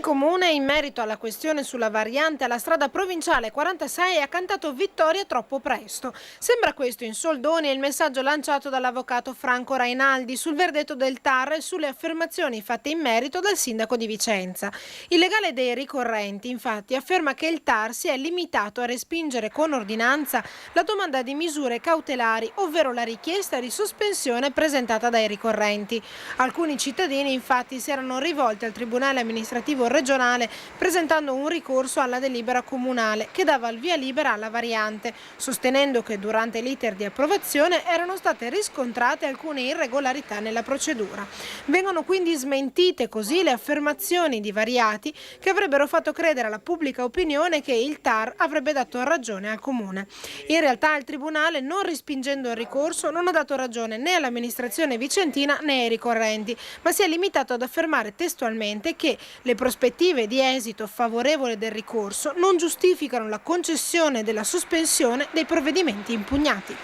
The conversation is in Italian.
Comune in merito alla questione sulla variante alla strada provinciale 46 ha cantato vittoria troppo presto. Sembra questo in soldoni il messaggio lanciato dall'avvocato Franco Rainaldi sul verdetto del TAR e sulle affermazioni fatte in merito dal sindaco di Vicenza. Il legale dei ricorrenti infatti afferma che il TAR si è limitato a respingere con ordinanza la domanda di misure cautelari, ovvero la richiesta di sospensione presentata dai ricorrenti. Alcuni cittadini infatti si erano rivolti al Tribunale amministrativo regionale presentando un ricorso alla delibera comunale che dava il via libera alla variante, sostenendo che durante l'iter di approvazione erano state riscontrate alcune irregolarità nella procedura. Vengono quindi smentite così le affermazioni di variati che avrebbero fatto credere alla pubblica opinione che il TAR avrebbe dato ragione al Comune. In realtà il Tribunale, non respingendo il ricorso, non ha dato ragione né all'amministrazione vicentina né ai ricorrenti, ma si è limitato ad affermare testualmente che le prospettive di esito favorevole del ricorso non giustificano la concessione della sospensione dei provvedimenti impugnati.